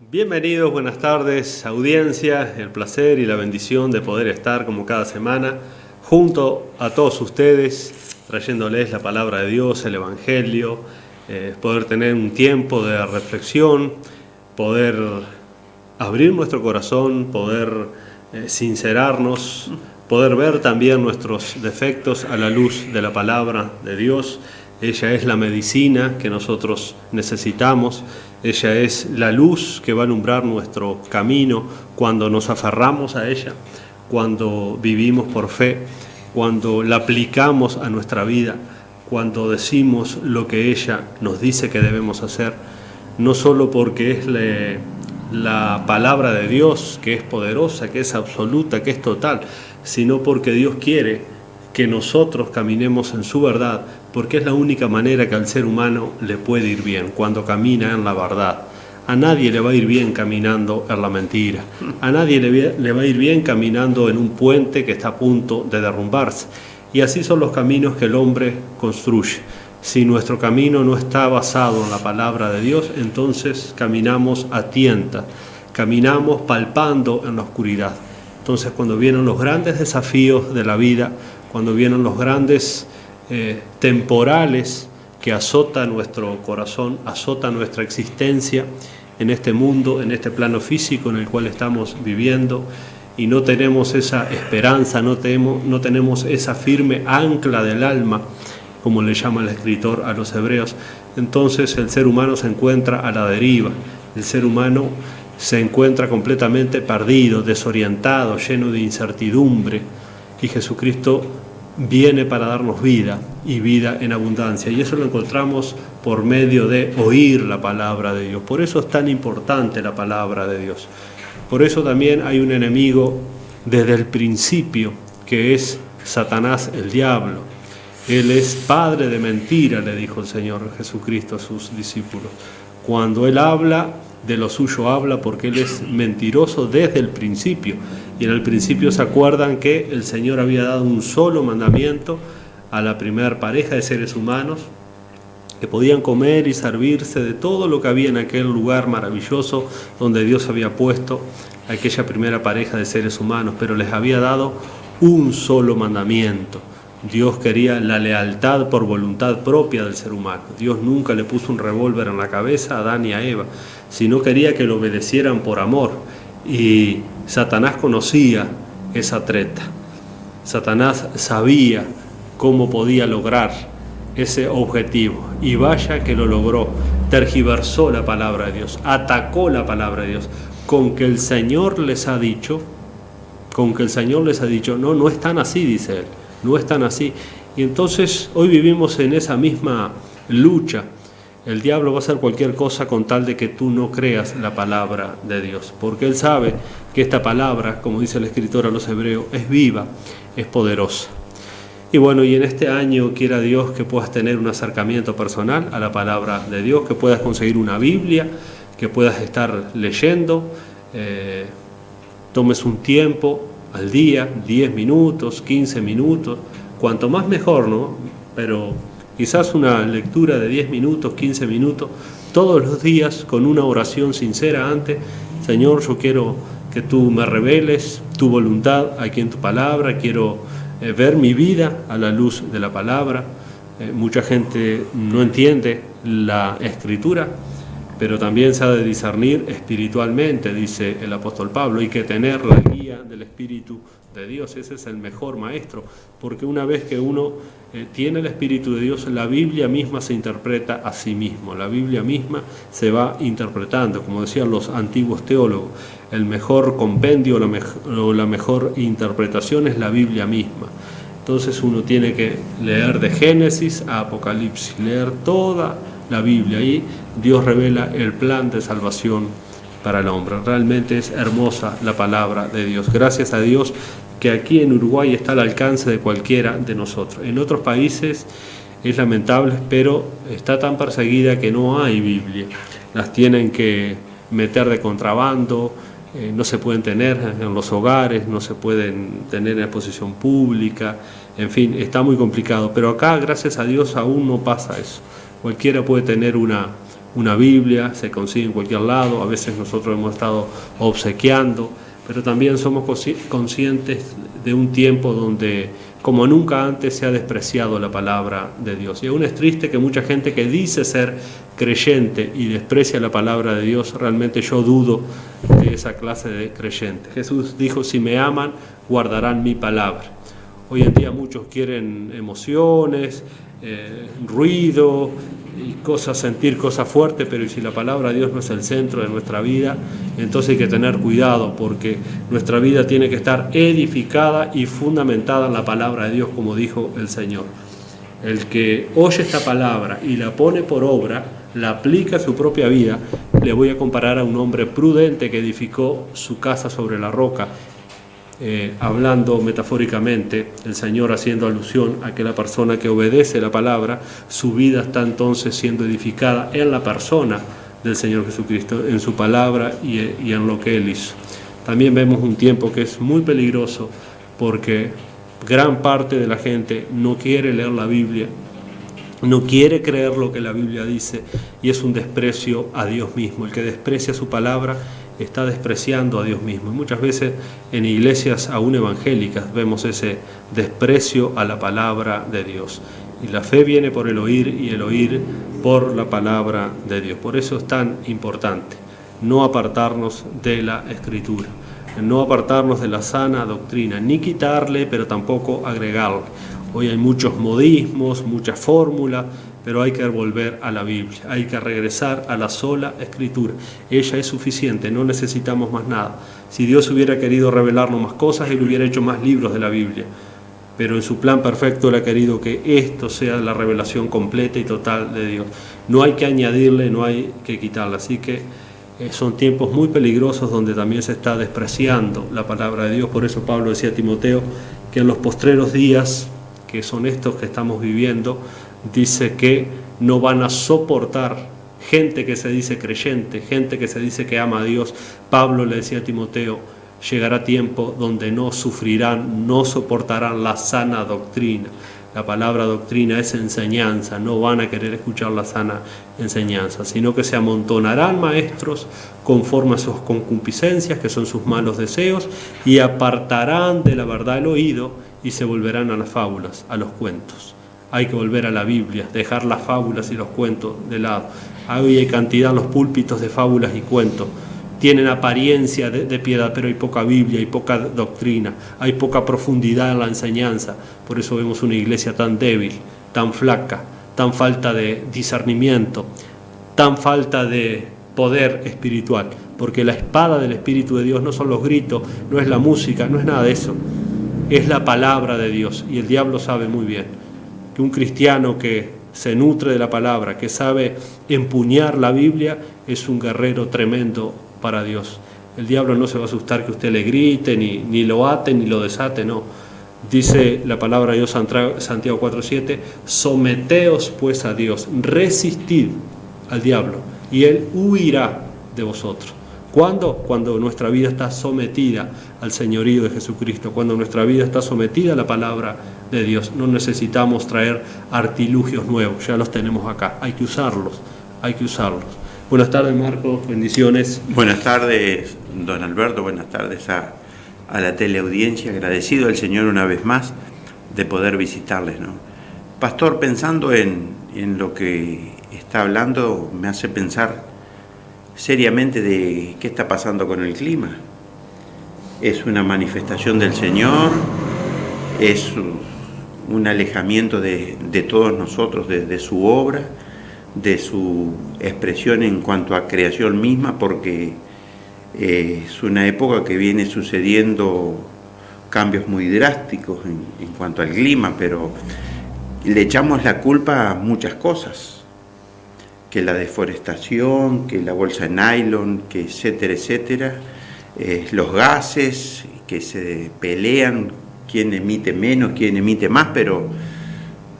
Bienvenidos, buenas tardes, audiencia, el placer y la bendición de poder estar como cada semana junto a todos ustedes, trayéndoles la palabra de Dios, el Evangelio, poder tener un tiempo de reflexión, poder abrir nuestro corazón, poder sincerarnos, poder ver también nuestros defectos a la luz de la palabra de Dios. Ella es la medicina que nosotros necesitamos, ella es la luz que va a alumbrar nuestro camino cuando nos aferramos a ella, cuando vivimos por fe, cuando la aplicamos a nuestra vida, cuando decimos lo que ella nos dice que debemos hacer, no solo porque es la palabra de Dios, que es poderosa, que es absoluta, que es total, sino porque Dios quiere que nosotros caminemos en su verdad, porque es la única manera que al ser humano le puede ir bien, cuando camina en la verdad. A nadie le va a ir bien caminando en la mentira, a nadie le va a ir bien caminando en un puente que está a punto de derrumbarse. Y así son los caminos que el hombre construye. Si nuestro camino no está basado en la palabra de Dios, entonces caminamos a tientas, caminamos palpando en la oscuridad. Entonces, cuando vienen los grandes desafíos de la vida, cuando vienen los grandes temporales que azotan nuestro corazón, azotan nuestra existencia en este mundo, en este plano físico en el cual estamos viviendo, y no tenemos esa esperanza, no tenemos esa firme ancla del alma, como le llama el escritor a los hebreos, entonces el ser humano se encuentra a la deriva, el ser humano se encuentra completamente perdido, desorientado, lleno de incertidumbre, y Jesucristo viene para darnos vida y vida en abundancia, y eso lo encontramos por medio de oír la palabra de Dios. Por eso es tan importante la palabra de Dios. Por eso también hay un enemigo desde el principio, que es Satanás, el diablo. Él es padre de mentira, le dijo el Señor Jesucristo a sus discípulos. Cuando Él habla, de lo suyo habla, porque Él es mentiroso desde el principio. Y en el principio se acuerdan que el Señor había dado un solo mandamiento a la primera pareja de seres humanos, que podían comer y servirse de todo lo que había en aquel lugar maravilloso donde Dios había puesto a aquella primera pareja de seres humanos, pero les había dado un solo mandamiento. Dios quería la lealtad por voluntad propia del ser humano. Dios nunca le puso un revólver en la cabeza a Adán y a Eva, sino quería que lo obedecieran por amor. Y Satanás conocía esa treta. Satanás sabía cómo podía lograr ese objetivo. Y vaya que lo logró. Tergiversó la palabra de Dios, atacó la palabra de Dios. Con que el Señor les ha dicho, no es tan así, dice él. No es tan así. Y entonces hoy vivimos en esa misma lucha. El diablo va a hacer cualquier cosa con tal de que tú no creas la palabra de Dios, porque él sabe que esta palabra, como dice el escritor a los hebreos, es viva, es poderosa. Y bueno, y en este año quiera Dios que puedas tener un acercamiento personal a la palabra de Dios, que puedas conseguir una Biblia, que puedas estar leyendo, tomes un tiempo al día, 10 minutos, 15 minutos, cuanto más mejor, ¿no? Pero quizás una lectura de 10 minutos, 15 minutos, todos los días con una oración sincera antes. Señor, yo quiero que tú me reveles tu voluntad aquí en tu palabra, quiero ver mi vida a la luz de la palabra. Mucha gente no entiende la escritura, pero también se ha de discernir espiritualmente, dice el apóstol Pablo. Hay que tener la guía del Espíritu de Dios, ese es el mejor maestro, porque una vez que uno tiene el Espíritu de Dios, la Biblia misma se interpreta a sí mismo, la Biblia misma se va interpretando, como decían los antiguos teólogos, el mejor compendio o la mejor interpretación es la Biblia misma. Entonces uno tiene que leer de Génesis a Apocalipsis, leer toda la Biblia, y Dios revela el plan de salvación para el hombre. Realmente es hermosa la palabra de Dios. Gracias a Dios que aquí en Uruguay está al alcance de cualquiera de nosotros. En otros países es lamentable, pero está tan perseguida que no hay Biblia. Las tienen que meter de contrabando, no se pueden tener en los hogares, no se pueden tener en exposición pública, en fin, está muy complicado. Pero acá, gracias a Dios, aún no pasa eso. Cualquiera puede tener una una Biblia, se consigue en cualquier lado, a veces nosotros hemos estado obsequiando, pero también somos conscientes de un tiempo donde como nunca antes se ha despreciado la palabra de Dios. Y aún es triste que mucha gente que dice ser creyente y desprecia la palabra de Dios, realmente yo dudo de esa clase de creyente. Jesús dijo, si me aman, guardarán mi palabra. Hoy en día muchos quieren emociones, ruido y sentir cosas fuertes, pero si la palabra de Dios no es el centro de nuestra vida, entonces hay que tener cuidado, porque nuestra vida tiene que estar edificada y fundamentada en la palabra de Dios, como dijo el Señor. El que oye esta palabra y la pone por obra, la aplica a su propia vida, le voy a comparar a un hombre prudente que edificó su casa sobre la roca. Hablando metafóricamente, el Señor haciendo alusión a que la persona que obedece la palabra, su vida está entonces siendo edificada en la persona del Señor Jesucristo, en su palabra y en lo que Él hizo. También vemos un tiempo que es muy peligroso porque gran parte de la gente no quiere leer la Biblia, no quiere creer lo que la Biblia dice, y es un desprecio a Dios mismo. El que desprecia su palabra está despreciando a Dios mismo. Y muchas veces en iglesias aún evangélicas vemos ese desprecio a la palabra de Dios. Y la fe viene por el oír y el oír por la palabra de Dios. Por eso es tan importante no apartarnos de la Escritura, no apartarnos de la sana doctrina, ni quitarle, pero tampoco agregarle. Hoy hay muchos modismos, muchas fórmulas, pero hay que volver a la Biblia, hay que regresar a la sola Escritura. Ella es suficiente, no necesitamos más nada. Si Dios hubiera querido revelarnos más cosas, Él hubiera hecho más libros de la Biblia. Pero en su plan perfecto Él ha querido que esto sea la revelación completa y total de Dios. No hay que añadirle, no hay que quitarle. Así que son tiempos muy peligrosos donde también se está despreciando la palabra de Dios. Por eso Pablo decía a Timoteo que en los postreros días, que son estos que estamos viviendo, dice que no van a soportar gente que se dice creyente, gente que se dice que ama a Dios. Pablo le decía a Timoteo, llegará tiempo donde no sufrirán, no soportarán la sana doctrina. La palabra doctrina es enseñanza, no van a querer escuchar la sana enseñanza, sino que se amontonarán maestros conforme a sus concupiscencias, que son sus malos deseos, y apartarán de la verdad el oído y se volverán a las fábulas, a los cuentos. Hay que volver a la Biblia, dejar las fábulas y los cuentos de lado. Hoy hay cantidad en los púlpitos de fábulas y cuentos. Tienen apariencia de piedad, pero hay poca Biblia, hay poca doctrina, hay poca profundidad en la enseñanza. Por eso vemos una iglesia tan débil, tan flaca, tan falta de discernimiento, tan falta de poder espiritual. Porque la espada del Espíritu de Dios no son los gritos, no es la música, no es nada de eso. Es la palabra de Dios. Y el diablo sabe muy bien que un cristiano que se nutre de la palabra, que sabe empuñar la Biblia, es un guerrero tremendo para Dios. El diablo no se va a asustar que usted le grite, ni lo ate, ni lo desate, no. Dice la palabra de Dios, Santiago 4:7, someteos pues a Dios, resistid al diablo, y él huirá de vosotros. ¿Cuándo? Cuando nuestra vida está sometida al señorío de Jesucristo, cuando nuestra vida está sometida a la palabra de Dios. No necesitamos traer artilugios nuevos, ya los tenemos acá, hay que usarlos, hay que usarlos. Buenas tardes, Marcos, bendiciones. Buenas tardes, don Alberto, buenas tardes a la teleaudiencia, agradecido al Señor una vez más de poder visitarles, ¿no? Pastor, pensando en lo que está hablando, me hace pensar seriamente de qué está pasando con el clima. Es una manifestación del Señor, es un alejamiento de todos nosotros, de su obra, de su expresión en cuanto a creación misma, porque es una época que viene sucediendo cambios muy drásticos en cuanto al clima, pero le echamos la culpa a muchas cosas, que la deforestación, que la bolsa de nylon, que etcétera, etcétera, los gases que se pelean, quién emite menos, quién emite más, pero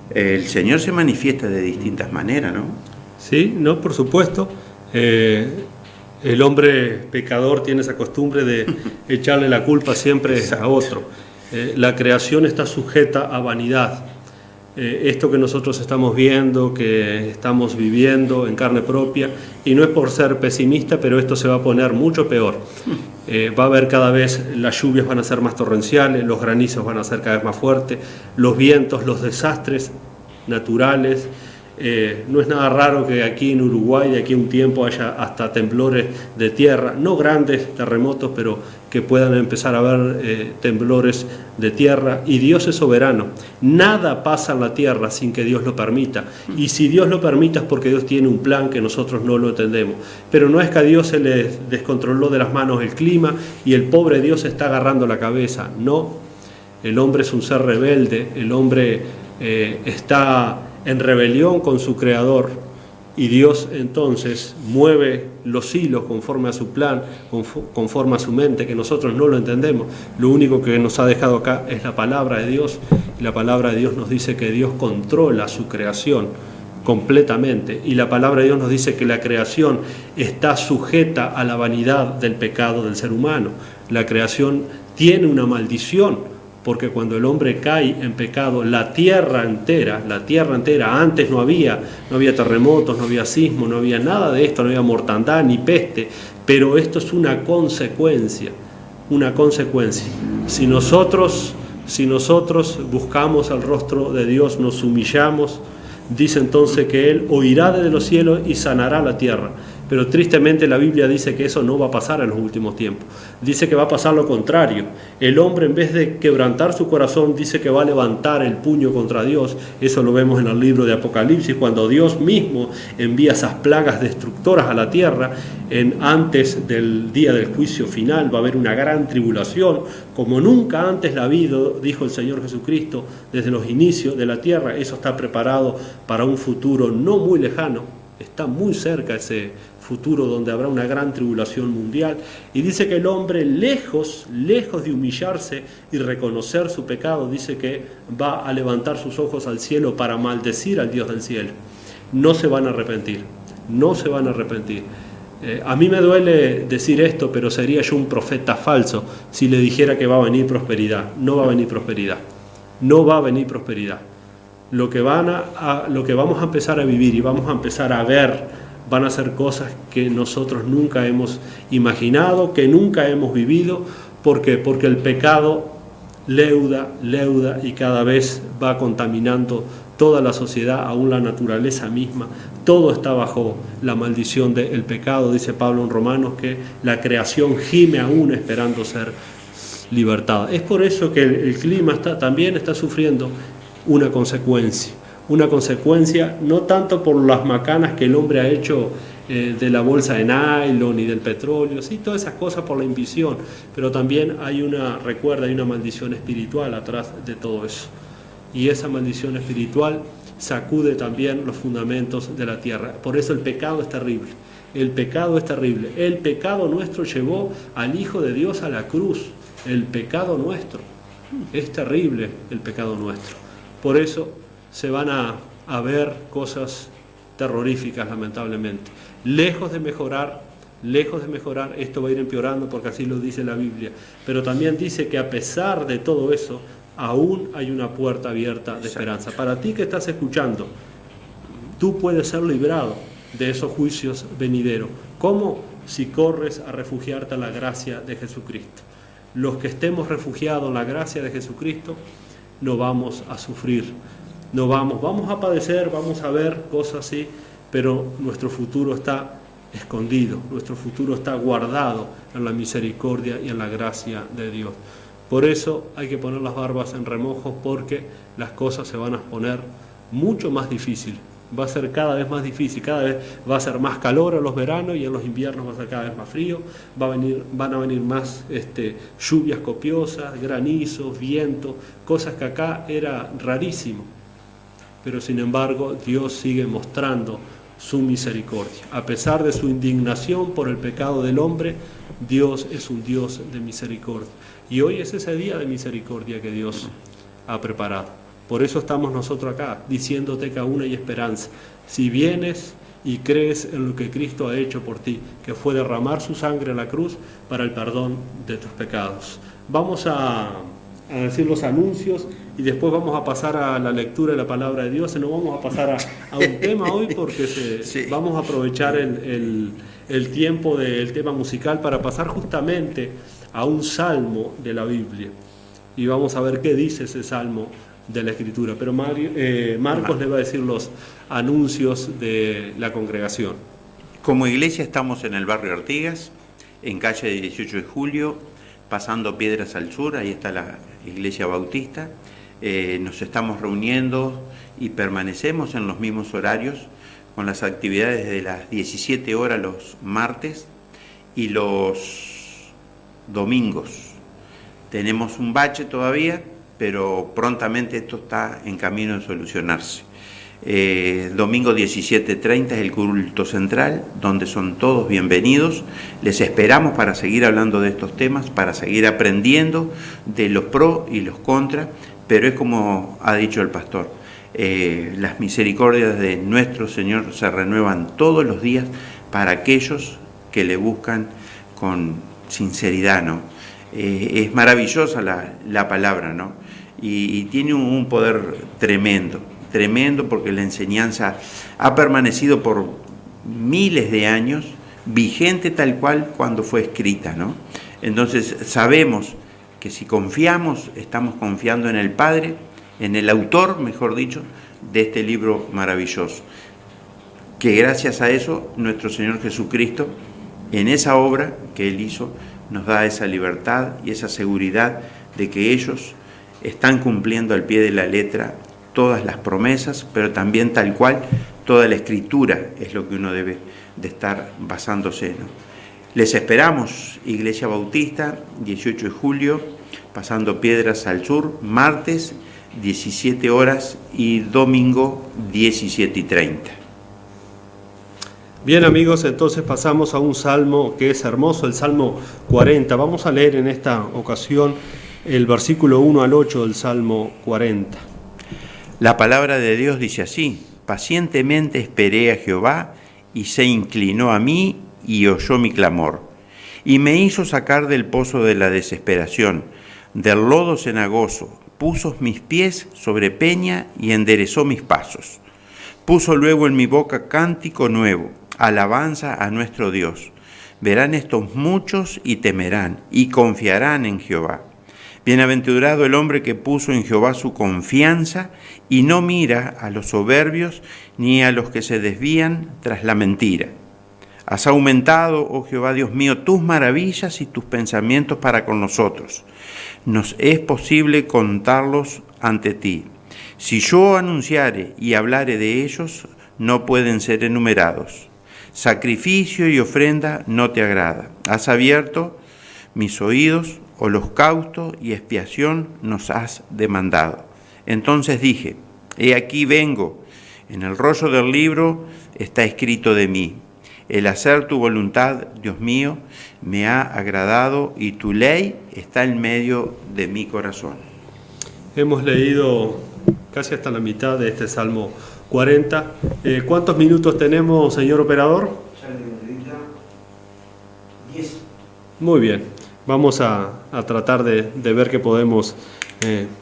el Señor se manifiesta de distintas maneras, ¿no? Sí, no, por supuesto. El hombre pecador tiene esa costumbre de echarle la culpa siempre a otro. La creación está sujeta a vanidad. esto que nosotros estamos viendo, que estamos viviendo en carne propia, y no es por ser pesimista, pero esto se va a poner mucho peor. Va a haber cada vez, las lluvias van a ser más torrenciales, los granizos van a ser cada vez más fuertes, los vientos, los desastres naturales. No es nada raro que aquí en Uruguay de aquí a un tiempo haya hasta temblores de tierra, no grandes terremotos, pero que puedan empezar a haber temblores de tierra, y Dios es soberano. Nada pasa en la tierra sin que Dios lo permita, y si Dios lo permite es porque Dios tiene un plan que nosotros no lo entendemos. Pero no es que a Dios se le descontroló de las manos el clima y el pobre Dios está agarrando la cabeza, no. El hombre es un ser rebelde, el hombre está en rebelión con su Creador, y Dios entonces mueve los hilos conforme a su plan, conforme a su mente, que nosotros no lo entendemos. Lo único que nos ha dejado acá es la palabra de Dios, y la palabra de Dios nos dice que Dios controla su creación completamente, y la palabra de Dios nos dice que la creación está sujeta a la vanidad del pecado del ser humano. La creación tiene una maldición, porque cuando el hombre cae en pecado, la tierra entera, antes no había terremotos, no había sismos, no había nada de esto, no había mortandad ni peste, pero esto es una consecuencia. Si nosotros buscamos el rostro de Dios, nos humillamos, dice entonces que Él oirá desde los cielos y sanará la tierra. Pero tristemente la Biblia dice que eso no va a pasar en los últimos tiempos. Dice que va a pasar lo contrario. El hombre, en vez de quebrantar su corazón, dice que va a levantar el puño contra Dios. Eso lo vemos en el libro de Apocalipsis, cuando Dios mismo envía esas plagas destructoras a la tierra. Antes del día del juicio final va a haber una gran tribulación, como nunca antes la ha habido, dijo el Señor Jesucristo, desde los inicios de la tierra. Eso está preparado para un futuro no muy lejano. Está muy cerca ese futuro donde habrá una gran tribulación mundial, y dice que el hombre, lejos de humillarse y reconocer su pecado, dice que va a levantar sus ojos al cielo para maldecir al Dios del cielo. No se van a arrepentir. A mí me duele decir esto, pero sería yo un profeta falso si le dijera que va a venir prosperidad. No va a venir prosperidad. Lo que vamos a empezar a vivir y vamos a empezar a ver van a ser cosas que nosotros nunca hemos imaginado, que nunca hemos vivido. ¿Por qué? Porque el pecado leuda y cada vez va contaminando toda la sociedad, aún la naturaleza misma. Todo está bajo la maldición del pecado. Dice Pablo en Romanos que la creación gime aún esperando ser libertada. Es por eso que el clima también está sufriendo una consecuencia no tanto por las macanas que el hombre ha hecho de la bolsa de nylon y del petróleo, sí, todas esas cosas por la invasión, pero también hay una maldición espiritual atrás de todo eso, y esa maldición espiritual sacude también los fundamentos de la tierra. Por eso el pecado es terrible. El pecado nuestro llevó al Hijo de Dios a la cruz. El pecado nuestro es terrible, el pecado nuestro. Por eso se van a ver cosas terroríficas, lamentablemente. Lejos de mejorar, esto va a ir empeorando, porque así lo dice la Biblia. Pero también dice que a pesar de todo eso, aún hay una puerta abierta de esperanza. Para ti que estás escuchando, tú puedes ser librado de esos juicios venideros. ¿Cómo? Si corres a refugiarte a la gracia de Jesucristo. Los que estemos refugiados en la gracia de Jesucristo, no vamos a sufrir. Vamos a padecer, vamos a ver cosas así, pero nuestro futuro está escondido, nuestro futuro está guardado en la misericordia y en la gracia de Dios. Por eso hay que poner las barbas en remojo, porque las cosas se van a poner mucho más difíciles. Va a ser cada vez más difícil, cada vez va a ser más calor en los veranos, y en los inviernos va a ser cada vez más frío. Van a venir más lluvias copiosas, granizos, vientos, cosas que acá era rarísimo. Pero sin embargo Dios sigue mostrando su misericordia. A pesar de su indignación por el pecado del hombre, Dios es un Dios de misericordia. Y hoy es ese día de misericordia que Dios ha preparado. Por eso estamos nosotros acá, diciéndote que aún hay esperanza. Si vienes y crees en lo que Cristo ha hecho por ti, que fue derramar su sangre en la cruz para el perdón de tus pecados. Vamos a decir los anuncios y después vamos a pasar a la lectura de la palabra de Dios. No vamos a pasar a un tema hoy porque Sí. vamos a aprovechar el tiempo del tema musical para pasar justamente a un salmo de la Biblia. Y vamos a ver qué dice ese salmo de la Escritura. Pero Marcos le va a decir los anuncios de la congregación. Como iglesia estamos en el barrio Artigas, en calle 18 de Julio, pasando Piedras al Sur, ahí está la iglesia bautista. Nos estamos reuniendo y permanecemos en los mismos horarios con las actividades de las 17 horas los martes y los domingos. Tenemos un bache todavía, pero prontamente esto está en camino de solucionarse. Domingo 17:30 es el culto central, donde son todos bienvenidos. Les esperamos para seguir hablando de estos temas, para seguir aprendiendo de los pros y los contras, pero es como ha dicho el pastor, las misericordias de nuestro Señor se renuevan todos los días para aquellos que le buscan con sinceridad, ¿no? Es maravillosa la palabra, ¿no? Y tiene un poder tremendo porque la enseñanza ha permanecido por miles de años, vigente tal cual cuando fue escrita, ¿no? Entonces sabemos que si confiamos, estamos confiando en el Padre, en el autor, mejor dicho, de este libro maravilloso. Que gracias a eso, nuestro Señor Jesucristo, en esa obra que Él hizo, nos da esa libertad y esa seguridad de que ellos están cumpliendo al pie de la letra todas las promesas, pero también tal cual toda la Escritura es lo que uno debe de estar basándose, ¿no? Les esperamos, Iglesia Bautista, 18 de julio, pasando Piedras al Sur, martes 17 horas y domingo 17:30. Bien amigos, entonces pasamos a un salmo que es hermoso, el Salmo 40. Vamos a leer en esta ocasión el versículo 1 al 8 del Salmo 40. La palabra de Dios dice así: pacientemente esperé a Jehová y se inclinó a mí y oyó mi clamor, y me hizo sacar del pozo de la desesperación, del lodo cenagoso, puso mis pies sobre peña y enderezó mis pasos. Puso luego en mi boca cántico nuevo, alabanza a nuestro Dios. Verán estos muchos y temerán y confiarán en Jehová. Bienaventurado el hombre que puso en Jehová su confianza y no mira a los soberbios ni a los que se desvían tras la mentira. Has aumentado, oh Jehová Dios mío, tus maravillas y tus pensamientos para con nosotros. Nos es posible contarlos ante ti. Si yo anunciare y hablare de ellos, no pueden ser enumerados. Sacrificio y ofrenda no te agrada. Has abierto mis oídos, holocausto y expiación nos has demandado. Entonces dije: he aquí vengo, en el rollo del libro está escrito de mí. El hacer tu voluntad, Dios mío, me ha agradado y tu ley está en medio de mi corazón. Hemos leído casi hasta la mitad de este Salmo 40. ¿Cuántos minutos tenemos, señor operador? 10. Muy bien. Vamos a tratar de ver qué podemos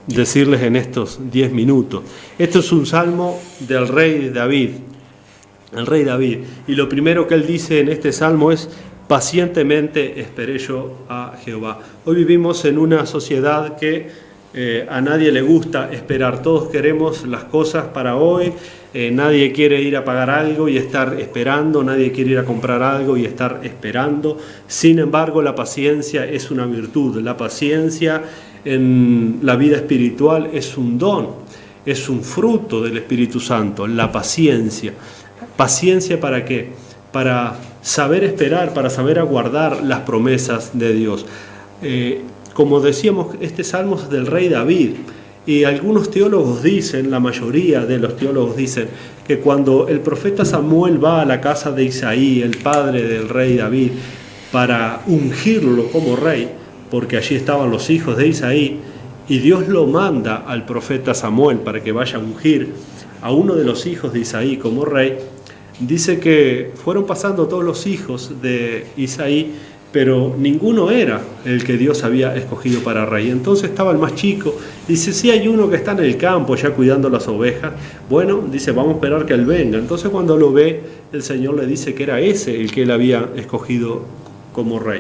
decirles en estos 10 minutos. Esto es un salmo del rey David, el rey David. Y lo primero que él dice en este salmo es: pacientemente esperé yo a Jehová. Hoy vivimos en una sociedad que a nadie le gusta esperar. Todos queremos las cosas para hoy. Nadie quiere ir a pagar algo y estar esperando, nadie quiere ir a comprar algo y estar esperando. Sin embargo, la paciencia es una virtud. La paciencia en la vida espiritual es un don, es un fruto del Espíritu Santo, la paciencia. ¿Paciencia para qué? Para saber esperar, para saber aguardar las promesas de Dios. Como decíamos, este salmo es del rey David. Y algunos teólogos dicen, la mayoría de los teólogos dicen, que cuando el profeta Samuel va a la casa de Isaí, el padre del rey David, para ungirlo como rey, porque allí estaban los hijos de Isaí, y Dios lo manda al profeta Samuel para que vaya a ungir a uno de los hijos de Isaí como rey, dice que fueron pasando todos los hijos de Isaí, pero ninguno era el que Dios había escogido para rey. Entonces estaba el más chico, dice, sí hay uno que está en el campo ya cuidando las ovejas. Bueno, dice, vamos a esperar que él venga. Entonces cuando lo ve, el Señor le dice que era ese el que él había escogido como rey.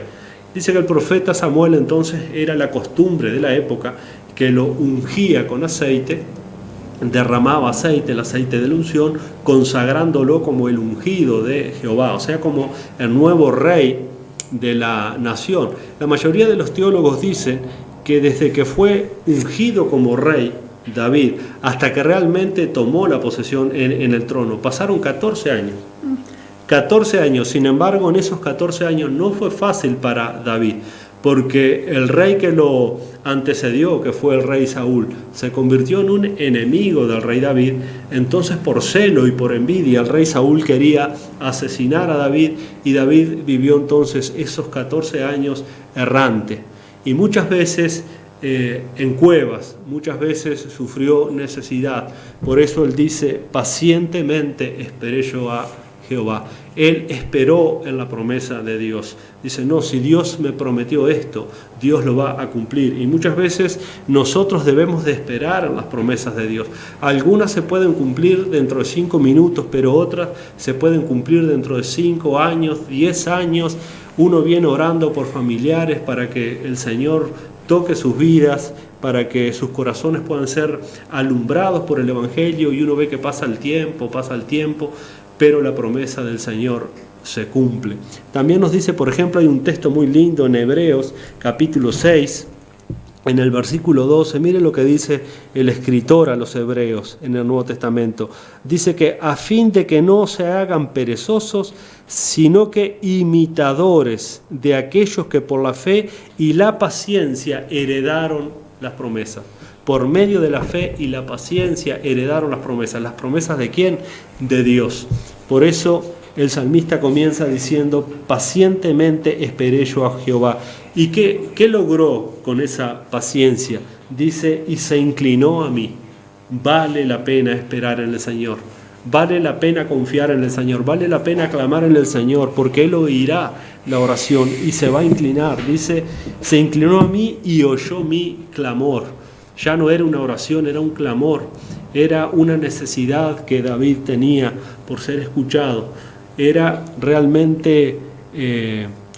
Dice que el profeta Samuel entonces era la costumbre de la época que lo ungía con aceite, derramaba aceite, el aceite de la unción, consagrándolo como el ungido de Jehová, o sea, como el nuevo rey de la nación. La mayoría de los teólogos dicen que desde que fue ungido como rey David hasta que realmente tomó la posesión en el trono, pasaron 14 años. 14 años, sin embargo, en esos 14 años no fue fácil para David, porque el rey que lo antecedió, que fue el rey Saúl, se convirtió en un enemigo del rey David. Entonces, por celo y por envidia, el rey Saúl quería asesinar a David, y David vivió entonces esos 14 años errante, y muchas veces en cuevas, muchas veces sufrió necesidad. Por eso él dice, pacientemente esperé yo a Jehová. Él esperó en la promesa de Dios. Dice, no, si Dios me prometió esto, Dios lo va a cumplir. Y muchas veces nosotros debemos de esperar en las promesas de Dios. Algunas se pueden cumplir dentro de 5 minutos, pero otras se pueden cumplir dentro de 5 años, 10 años. Uno viene orando por familiares para que el Señor toque sus vidas, para que sus corazones puedan ser alumbrados por el Evangelio, y uno ve que pasa el tiempo, pero la promesa del Señor se cumple. También nos dice, por ejemplo, hay un texto muy lindo en Hebreos, capítulo 6, en el versículo 12, mire lo que dice el escritor a los Hebreos en el Nuevo Testamento. Dice que a fin de que no se hagan perezosos, sino que imitadores de aquellos que por la fe y la paciencia heredaron las promesas. Por medio de la fe y la paciencia heredaron las promesas. ¿Las promesas de quién? De Dios. Por eso el salmista comienza diciendo, pacientemente esperé yo a Jehová. ¿Y qué logró con esa paciencia? Dice, y se inclinó a mí. Vale la pena esperar en el Señor. Vale la pena confiar en el Señor. Vale la pena clamar en el Señor, porque Él oirá la oración y se va a inclinar. Dice, se inclinó a mí y oyó mi clamor. Ya no era una oración, era un clamor, era una necesidad que David tenía por ser escuchado. Era realmente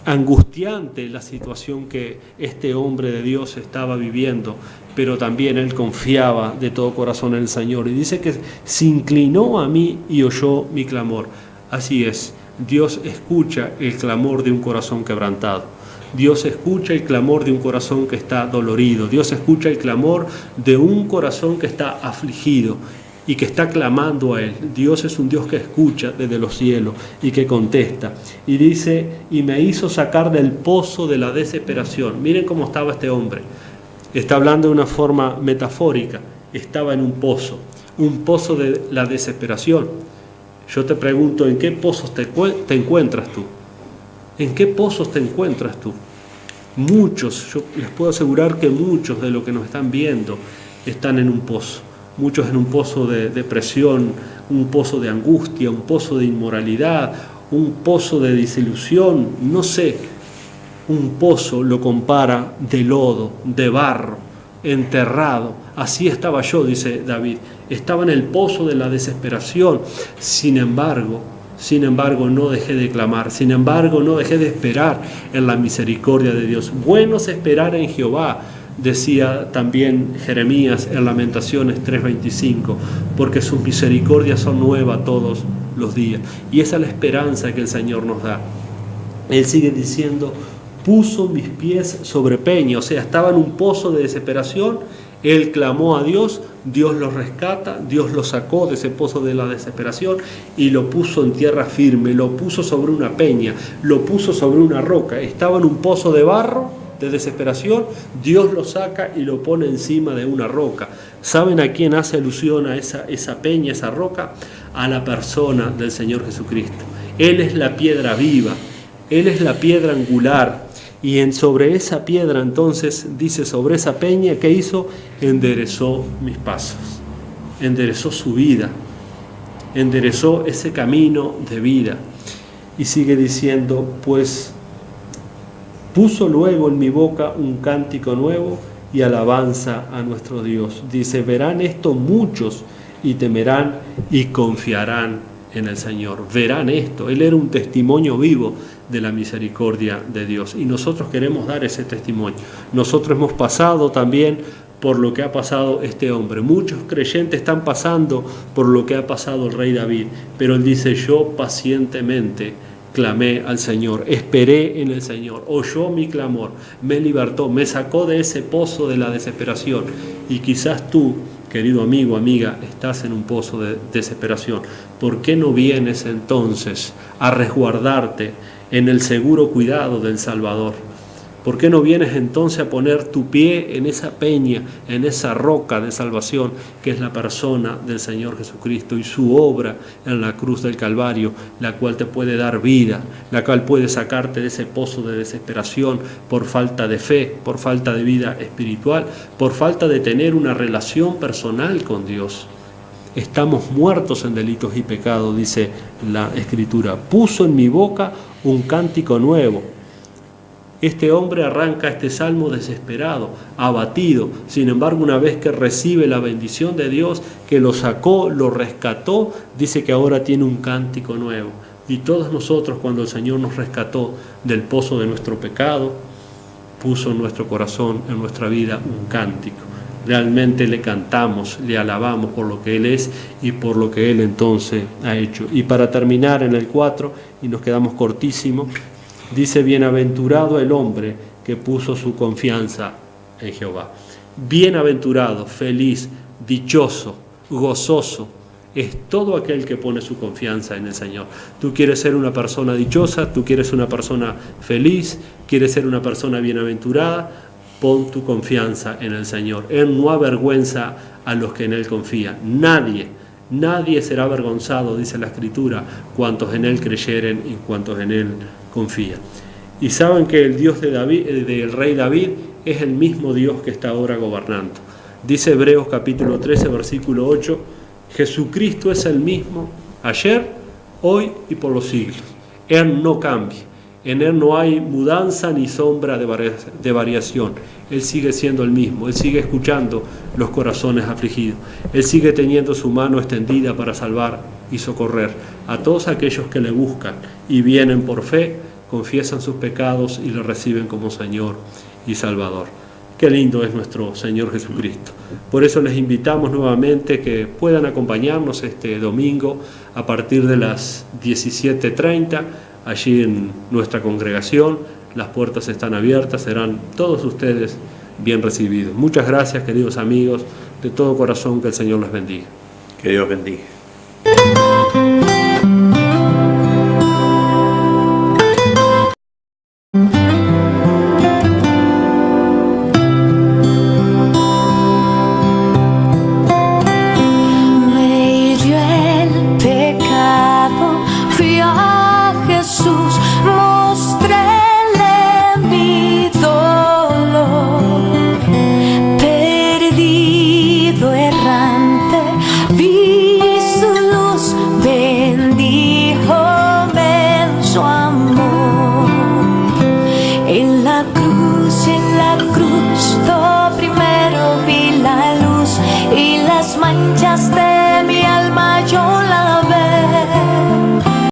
angustiante la situación que este hombre de Dios estaba viviendo, pero también él confiaba de todo corazón en el Señor. Y dice que se inclinó a mí y oyó mi clamor. Así es, Dios escucha el clamor de un corazón quebrantado. Dios escucha el clamor de un corazón que está dolorido. Dios escucha el clamor de un corazón que está afligido y que está clamando a Él. Dios es un Dios que escucha desde los cielos y que contesta. Y dice, y me hizo sacar del pozo de la desesperación. Miren cómo estaba este hombre. Está hablando de una forma metafórica. Estaba en un pozo de la desesperación. Yo te pregunto, ¿en qué pozos te encuentras tú? ¿En qué pozos te encuentras tú? Muchos, yo les puedo asegurar que muchos de los que nos están viendo están en un pozo. Muchos en un pozo de depresión, un pozo de angustia, un pozo de inmoralidad, un pozo de desilusión, no sé. Un pozo lo compara de lodo, de barro, enterrado. Así estaba yo, dice David. Estaba en el pozo de la desesperación. Sin embargo, no dejé de clamar, sin embargo, no dejé de esperar en la misericordia de Dios. Bueno es esperar en Jehová, decía también Jeremías en Lamentaciones 3:25, porque sus misericordias son nuevas todos los días. Y esa es la esperanza que el Señor nos da. Él sigue diciendo, puso mis pies sobre peña, o sea, estaba en un pozo de desesperación. Él clamó a Dios, Dios lo rescata, Dios lo sacó de ese pozo de la desesperación y lo puso en tierra firme, lo puso sobre una peña, lo puso sobre una roca. Estaba en un pozo de barro, de desesperación, Dios lo saca y lo pone encima de una roca. ¿Saben a quién hace alusión a esa peña, esa roca? A la persona del Señor Jesucristo. Él es la piedra viva, Él es la piedra angular. Y sobre esa piedra, entonces, dice, sobre esa peña, ¿qué hizo? Enderezó mis pasos, enderezó su vida, enderezó ese camino de vida. Y sigue diciendo, pues Puso luego en mi boca un cántico nuevo y alabanza a nuestro Dios. Dice, verán esto muchos y temerán y confiarán en el Señor. Verán esto. Él era un testimonio vivo de la misericordia de Dios y nosotros queremos dar ese testimonio. Nosotros hemos pasado también por lo que ha pasado este hombre. Muchos creyentes están pasando por lo que ha pasado el rey David, pero él dice, yo pacientemente clamé al Señor, esperé en el Señor, oyó mi clamor, me libertó, me sacó de ese pozo de la desesperación. Y quizás tú, querido amigo, amiga, estás en un pozo de desesperación. ¿Por qué no vienes entonces a resguardarte en el seguro cuidado del Salvador? ¿Por qué no vienes entonces a poner tu pie en esa peña, en esa roca de salvación que es la persona del Señor Jesucristo y su obra en la cruz del Calvario, la cual te puede dar vida, la cual puede sacarte de ese pozo de desesperación por falta de fe, por falta de vida espiritual, por falta de tener una relación personal con Dios? Estamos muertos en delitos y pecados, dice la Escritura. Puso en mi boca un cántico nuevo. Este hombre arranca este salmo desesperado, abatido. Sin embargo, una vez que recibe la bendición de Dios, que lo sacó, lo rescató, dice que ahora tiene un cántico nuevo. Y todos nosotros, cuando el Señor nos rescató del pozo de nuestro pecado, puso en nuestro corazón, en nuestra vida, un cántico. Realmente le cantamos, le alabamos por lo que Él es y por lo que Él entonces ha hecho. Y para terminar en el 4, y nos quedamos cortísimos, dice, bienaventurado el hombre que puso su confianza en Jehová. Bienaventurado, feliz, dichoso, gozoso, es todo aquel que pone su confianza en el Señor. Tú quieres ser una persona dichosa, tú quieres ser una persona feliz, quieres ser una persona bienaventurada, pon tu confianza en el Señor. Él no avergüenza a los que en Él confían. Nadie será avergonzado, dice la Escritura, cuantos en Él creyeren y cuantos en Él confían. Y saben que el Dios de David, del rey David, es el mismo Dios que está ahora gobernando. Dice Hebreos capítulo 13, versículo 8, Jesucristo es el mismo ayer, hoy y por los siglos. Él no cambia. En Él no hay mudanza ni sombra de variación. Él sigue siendo el mismo. Él sigue escuchando los corazones afligidos. Él sigue teniendo su mano extendida para salvar y socorrer a todos aquellos que le buscan y vienen por fe, confiesan sus pecados y le reciben como Señor y Salvador. Qué lindo es nuestro Señor Jesucristo. Por eso les invitamos nuevamente que puedan acompañarnos este domingo a partir de las 17:30 allí en nuestra congregación. Las puertas están abiertas, serán todos ustedes bien recibidos. Muchas gracias, queridos amigos, de todo corazón, que el Señor los bendiga. Que Dios bendiga. Manchas de